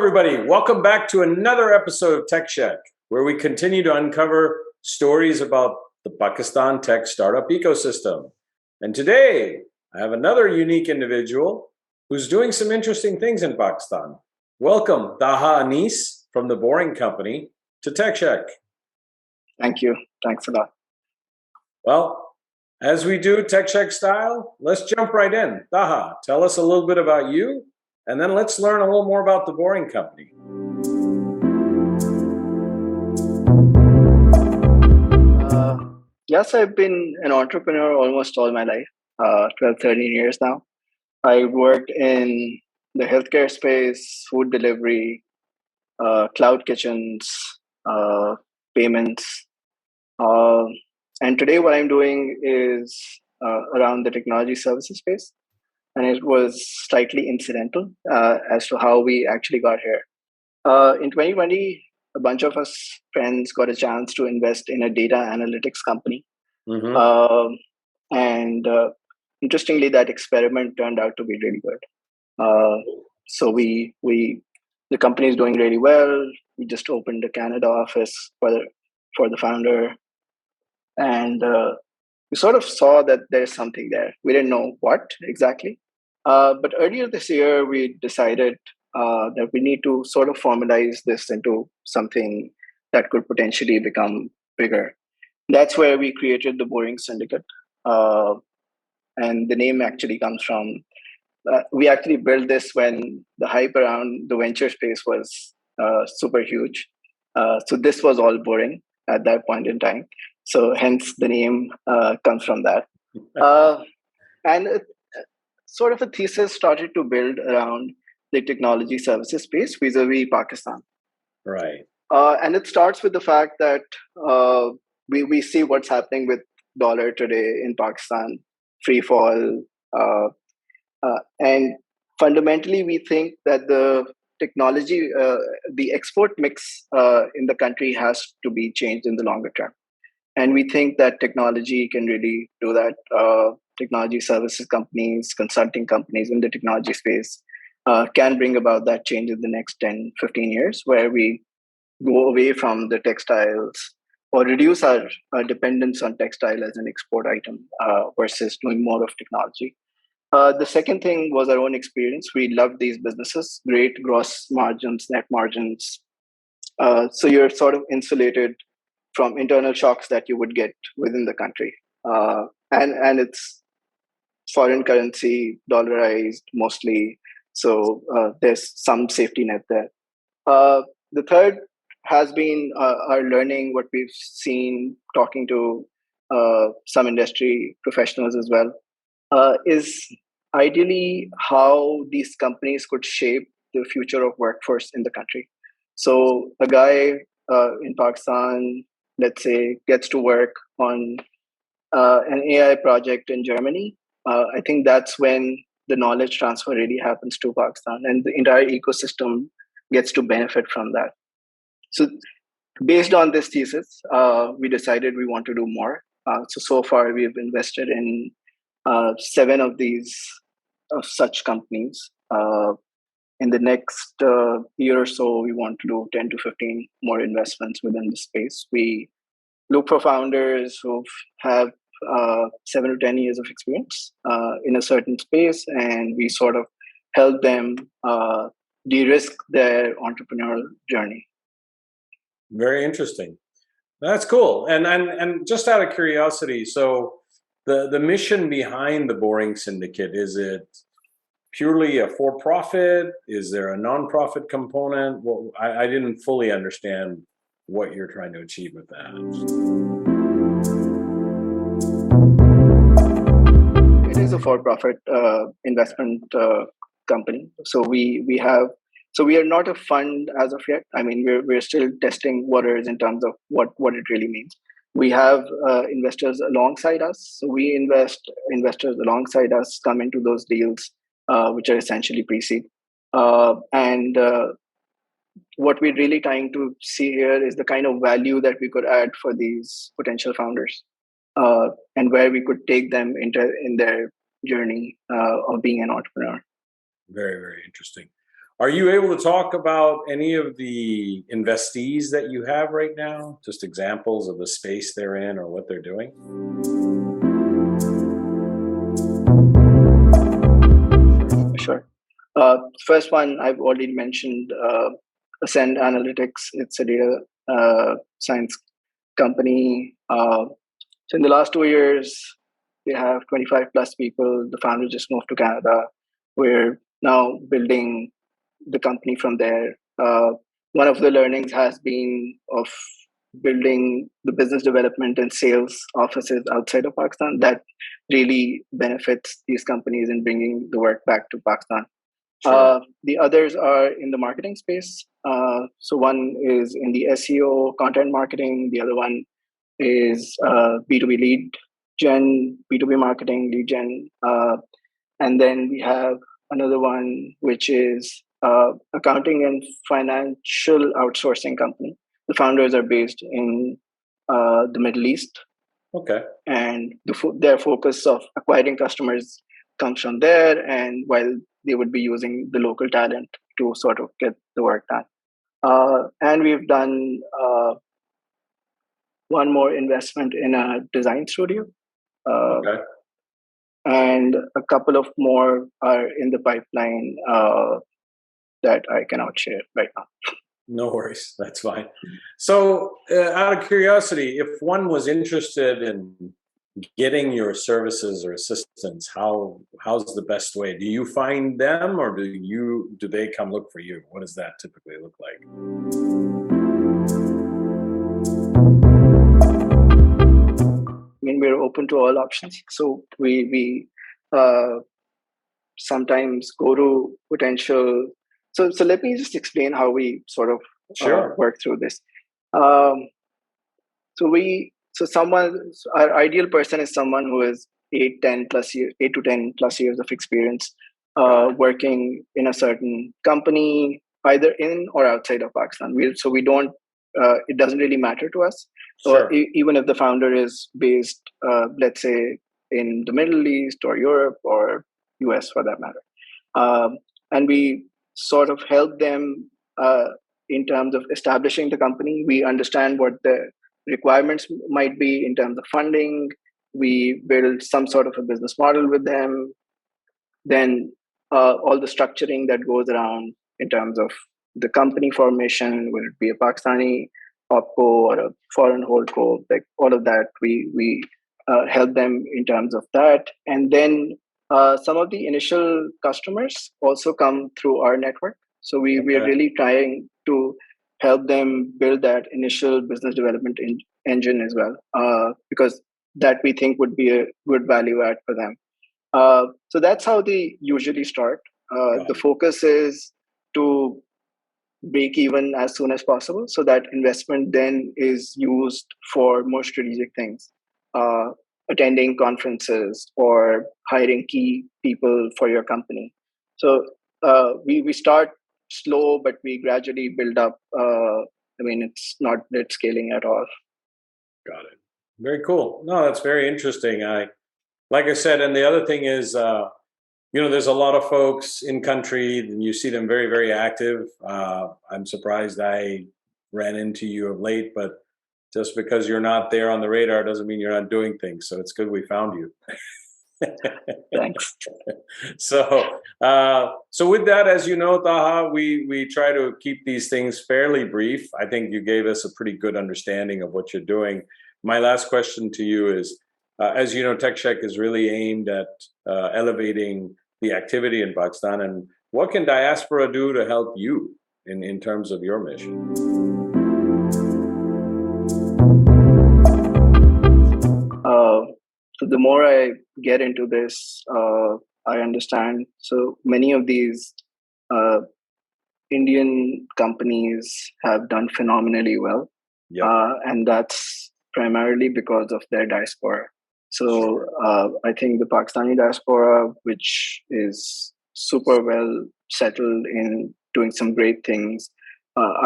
everybody. Welcome back to another episode of Techsheck, where we continue to uncover stories about the Pakistan tech startup ecosystem. And today, I have another unique individual who's doing some interesting things in Pakistan. Welcome, Taha Anis from the Boring Company to Techsheck. Thank you. Thanks a lot. Well, as we do Techsheck style, let's jump right in. Taha, tell us a little bit about you, and then let's learn a little more about the Boring Company. Yes, I've been an entrepreneur almost all my life, 12, 13 years now. I worked in the healthcare space, food delivery, cloud kitchens, payments. And today what I'm doing is around the technology services space. And it was slightly incidental as to how we actually got here. In 2020, a bunch of us friends got a chance to invest in a data analytics company. And interestingly, that experiment turned out to be really good. So the company is doing really well. We just opened a Canada office for the founder. And we sort of saw that there's something there. We didn't know what exactly. But earlier this year, we decided that we need to sort of formalize this into something that could potentially become bigger. That's where we created the Boring Syndicate. And the name actually comes from, we actually built this when the hype around the venture space was super huge. So this was all boring at that point in time. So hence the name comes from that. And sort of a thesis started to build around the technology services space vis-a-vis Pakistan. Right. And it starts with the fact that we see what's happening with dollar today in Pakistan, free fall. And fundamentally, we think that the technology, the export mix in the country has to be changed in the longer term. And we think that technology can really do that. Technology services companies, consulting companies in the technology space can bring about that change in the next 10, 15 years, where we go away from the textiles or reduce our dependence on textile as an export item versus doing more of technology. The second thing was our own experience. We loved these businesses, great gross margins, net margins. So you're sort of insulated from internal shocks that you would get within the country. And it's foreign currency, dollarized mostly. So there's some safety net there. The third has been our learning, what we've seen, talking to some industry professionals as well, is ideally how these companies could shape the future of workforce in the country. So a guy in Pakistan, let's say, gets to work on an AI project in Germany. I think that's when the knowledge transfer really happens to Pakistan, and the entire ecosystem gets to benefit from that. So based on this thesis, we decided we want to do more. So far, we've invested in 7 of such companies. In the next year or so, we want to do 10 to 15 more investments within the space. We look for founders who have 7 to 10 years of experience in a certain space, and we sort of help them de-risk their entrepreneurial journey. Very interesting. That's cool. And just out of curiosity, so the mission behind the Boring Syndicate, is it purely a for-profit? Is there a non-profit component? Well, I didn't fully understand what you're trying to achieve with that. It is a for-profit investment company. So we are not a fund as of yet. I mean, we're still testing waters in terms of what it really means. We have investors alongside us. So we investors alongside us come into those deals, which are essentially pre-seed. And what we're really trying to see here is the kind of value that we could add for these potential founders, and where we could take them in their journey of being an entrepreneur. Very, very interesting. Are you able to talk about any of the investees that you have right now? Just examples of the space they're in or what they're doing? Sure. First one I've already mentioned, Ascend Analytics. It's a data science company. So in the last 2 years, they have 25 plus people. The founder just moved to Canada. We're now building the company from there. One of the learnings has been of building the business development and sales offices outside of Pakistan. That really benefits these companies in bringing the work back to Pakistan. Sure. The others are in the marketing space. So one is in the SEO, content marketing. The other one is B2B lead gen, B2B marketing, lead gen. And then we have another one, which is accounting and financial outsourcing company. The founders are based in the Middle East, Okay. and their focus of acquiring customers comes from there. And while they would be using the local talent to sort of get the work done. And we've done one more investment in a design studio. Okay. And a couple of more are in the pipeline that I cannot share right now. No worries. That's fine. So, out of curiosity, if one was interested in getting your services or assistance, how's the best way? Do you find them, or do they come look for you? What does that typically look like? I mean, we're open to all options. So we sometimes go to potential. So let me just explain how we sort of Sure. work through this. Um, so our ideal person is someone who is 8 to 10 plus years of experience Got it. working in a certain company, either in or outside of Pakistan. We don't, it doesn't really matter to us. So Sure. even if the founder is based, let's say, in the Middle East or Europe or US for that matter. And we sort of help them in terms of establishing the company. We understand what the requirements might be in terms of funding. We build some sort of a business model with them. Then all the structuring that goes around in terms of the company formation, whether it be a Pakistani opco or a foreign holdco, like all of that, we help them in terms of that. And then some of the initial customers also come through our network. So we are Okay. really trying to help them build that initial business development engine as well, because that we think would be a good value add for them. So that's how they usually start. Got The it. focus is to break even as soon as possible, so that investment then is used for more strategic things, uh, attending conferences or hiring key people for your company. So we start slow, but we gradually build up. I mean, it's not net scaling at all. Got it. Very cool. No, that's very interesting. Like I said, and the other thing is, there's a lot of folks in country, and you see them very, very active. I'm surprised I ran into you of late, but just because you're not there on the radar doesn't mean you're not doing things. So it's good we found you. Thanks. So with that, as you know, Taha, we try to keep these things fairly brief. I think you gave us a pretty good understanding of what you're doing. My last question to you is, as you know, Techsheck is really aimed at elevating the activity in Pakistan. And what can diaspora do to help you in terms of your mission? Uh, so the more I get into this, I understand. So many of these uh, Indian companies have done phenomenally well, Yep. and that's primarily because of their diaspora. So Sure. I think the Pakistani diaspora, which is super well settled in doing some great things,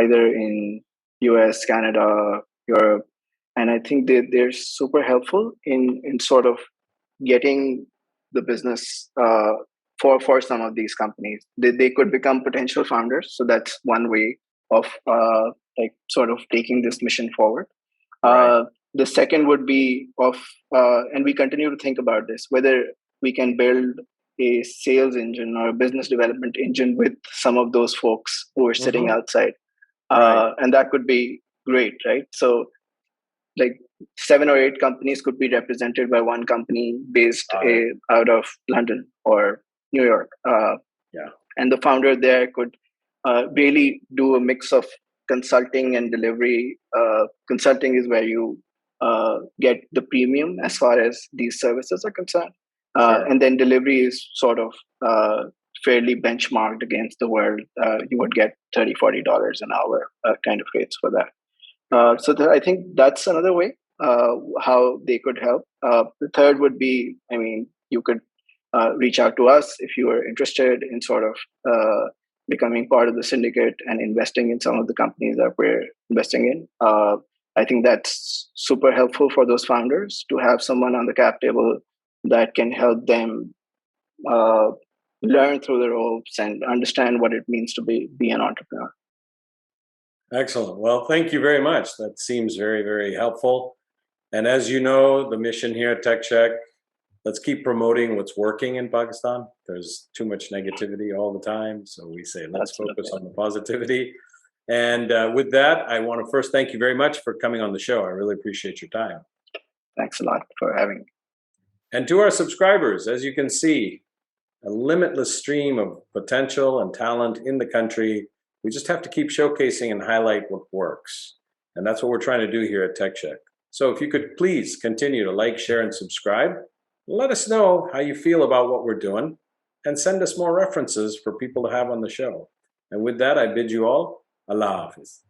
either in US, Canada, Europe, and I think they're super helpful in sort of getting the business. for some of these companies. They could become potential founders. So that's one way of like sort of taking this mission forward. Right. The second would be of, and we continue to think about this, whether we can build a sales engine or a business development engine with some of those folks who are sitting Mm-hmm. outside. Right. And that could be great, right? So like 7 or 8 companies could be represented by one company based Got it. out of London or New York. Yeah. And the founder there could really do a mix of consulting and delivery. Consulting is where you get the premium as far as these services are concerned. Sure. And then delivery is sort of fairly benchmarked against the world. You would get $30-40 an hour kind of rates for that. I think that's another way how they could help. The third would be, I mean, you could reach out to us if you are interested in sort of becoming part of the syndicate and investing in some of the companies that we're investing in. I think that's super helpful for those founders to have someone on the cap table that can help them uh, learn through the ropes and understand what it means to be an entrepreneur. Excellent. Well, thank you very much. That seems very, very helpful. And as you know, the mission here at Techsheck, let's keep promoting what's working in Pakistan. There's too much negativity all the time. So we say, let's focus on the positivity. And with that, I want to first thank you very much for coming on the show. I really appreciate your time. Thanks a lot for having me. And to our subscribers, as you can see, a limitless stream of potential and talent in the country. We just have to keep showcasing and highlight what works. And that's what we're trying to do here at Techsheck. So if you could please continue to like, share, and subscribe. Let us know how you feel about what we're doing and send us more references for people to have on the show. And with that, I bid you all Allah Hafiz.